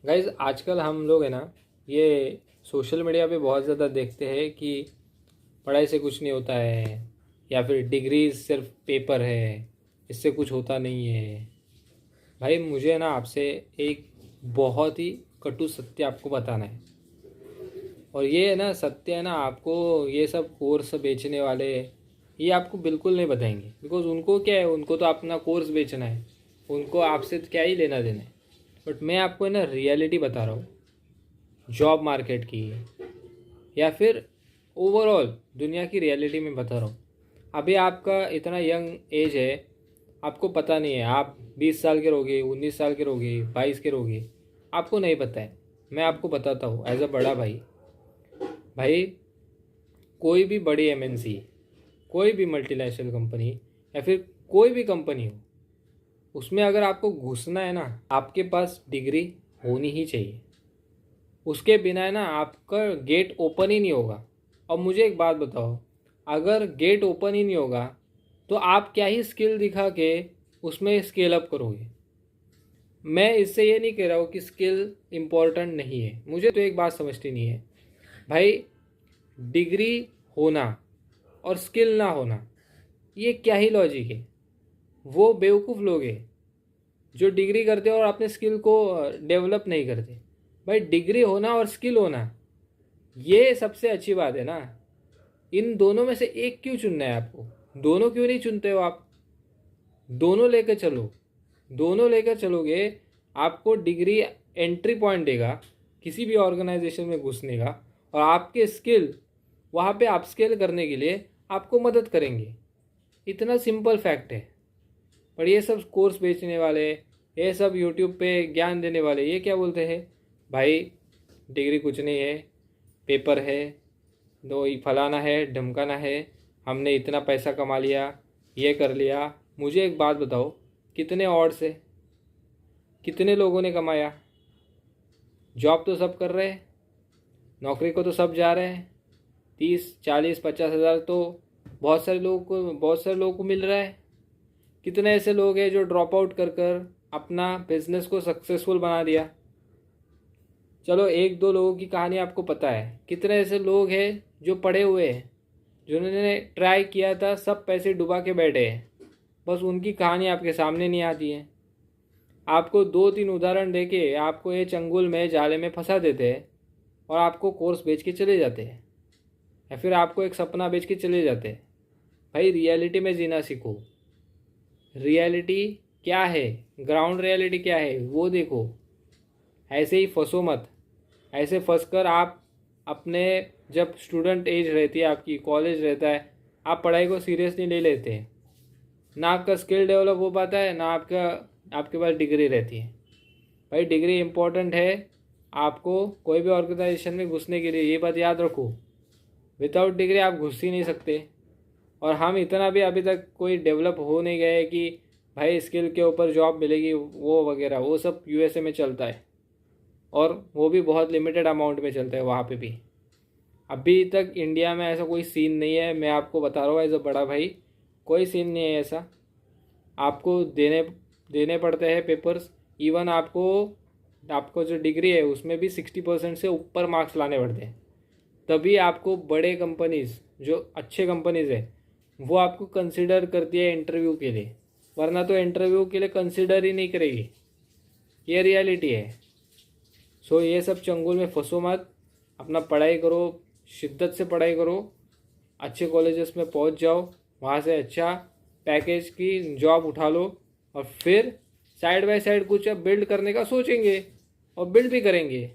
Guys आजकल हम लोग है ना, ये सोशल मीडिया पे बहुत ज़्यादा देखते हैं कि पढ़ाई से कुछ नहीं होता है, या फिर डिग्री सिर्फ पेपर है, इससे कुछ होता नहीं है। भाई मुझे ना आपसे एक बहुत ही कटु सत्य आपको बताना है। और ये है ना, सत्य है ना, आपको ये सब कोर्स बेचने वाले ये आपको बिल्कुल नहीं बताएंगे। बिकॉज उनको क्या है, उनको तो अपना कोर्स बेचना है, उनको आपसे तो क्या ही लेना देना है। बट मैं आपको है ना रियलिटी बता रहा हूँ, जॉब मार्केट की, या फिर ओवरऑल दुनिया की रियलिटी में बता रहा हूँ। अभी आपका इतना यंग एज है, आपको पता नहीं है, आप 20 साल के रहोगे, 19 साल के रहोगे, 22 के रहोगे, आपको नहीं पता है। मैं आपको बताता हूँ एज अ बड़ा भाई। भाई कोई भी बड़ी एमएनसी, कोई भी मल्टीनेशनल कंपनी, या फिर कोई भी कंपनी हो, उसमें अगर आपको घुसना है ना, आपके पास डिग्री होनी ही चाहिए। उसके बिना है ना, आपका गेट ओपन ही नहीं होगा। और मुझे एक बात बताओ, अगर गेट ओपन ही नहीं होगा तो आप क्या ही स्किल दिखा के उसमें स्केल अप करोगे। मैं इससे ये नहीं कह रहा हूँ कि स्किल इम्पोर्टेंट नहीं है, मुझे तो एक बात समझती नहीं है भाई। डिग्री होना और स्किल ना होना, ये क्या ही लॉजिक है। वो बेवकूफ़ लोग हैं जो डिग्री करते हैं और अपने स्किल को डेवलप नहीं करते। भाई डिग्री होना और स्किल होना, ये सबसे अच्छी बात है ना। इन दोनों में से एक क्यों चुनना है आपको? दोनों क्यों नहीं चुनते हो आप? दोनों लेकर चलो। दोनों लेकर चलोगे, आपको डिग्री एंट्री पॉइंट देगा किसी भी ऑर्गेनाइजेशन में घुसने का, और आपके स्किल वहाँ पे अपस्केल करने के लिए आपको मदद करेंगे। इतना सिंपल फैक्ट है। पर ये सब कोर्स बेचने वाले, ये सब यूट्यूब पे ज्ञान देने वाले, ये क्या बोलते हैं, भाई डिग्री कुछ नहीं है, पेपर है, दो ही फलाना है, ढमकाना है, हमने इतना पैसा कमा लिया, ये कर लिया। मुझे एक बात बताओ, कितने और से कितने लोगों ने कमाया? जॉब तो सब कर रहे हैं, नौकरी को तो सब जा रहे हैं, 30 40 50 हज़ार तो बहुत सारे लोगों को मिल रहा है। कितने ऐसे लोग हैं जो ड्रॉप आउट कर कर अपना बिजनेस को सक्सेसफुल बना दिया? चलो एक दो लोगों की कहानी आपको पता है। कितने ऐसे लोग हैं जो पढ़े हुए हैं, जिन्होंने ट्राई किया था, सब पैसे डुबा के बैठे हैं, बस उनकी कहानी आपके सामने नहीं आती है। आपको 2 3 उदाहरण देके आपको ये चंगुल में जाले में फंसा देते हैं, और आपको कोर्स बेच के चले जाते हैं, या फिर आपको एक सपना बेच के चले जाते हैं। भाई रियलिटी में जीना सीखो। रियलिटी क्या है, ग्राउंड रियलिटी क्या है वो देखो। ऐसे ही फंसो मत। ऐसे फंस कर आप अपने, जब स्टूडेंट एज रहती है, आपकी कॉलेज रहता है, आप पढ़ाई को सीरियस नहीं ले लेते। ना आपका स्किल डेवलप हो पाता है, ना आपके पास डिग्री रहती है। भाई डिग्री इम्पोर्टेंट है आपको कोई भी ऑर्गेनाइजेशन में घुसने के लिए, ये बात याद रखो। विदाउट डिग्री आप घुस ही नहीं सकते। और हम इतना भी अभी तक कोई डेवलप हो नहीं गए कि भाई स्किल के ऊपर जॉब मिलेगी वो वगैरह, वो सब यूएसए में चलता है, और वो भी बहुत लिमिटेड अमाउंट में चलता है वहाँ पे भी। अभी तक इंडिया में ऐसा कोई सीन नहीं है, मैं आपको बता रहा हूँ एज अ बड़ा भाई, कोई सीन नहीं है ऐसा। आपको देने देने पड़ते हैं पेपर्स। इवन आपको आपको जो डिग्री है उसमें भी 60% से ऊपर मार्क्स लाने पड़ते हैं, तभी आपको बड़े कंपनीज़, जो अच्छे कंपनीज़ है, वो आपको कंसिडर करती है इंटरव्यू के लिए। वरना तो इंटरव्यू के लिए कंसिडर ही नहीं करेगी। ये रियलिटी है। सो ये सब चंगुल में फंसो मत। अपना पढ़ाई करो, शिद्दत से पढ़ाई करो, अच्छे कॉलेजेस में पहुंच जाओ, वहाँ से अच्छा पैकेज की जॉब उठा लो, और फिर साइड बाय साइड कुछ अब बिल्ड करने का सोचेंगे, और बिल्ड भी करेंगे।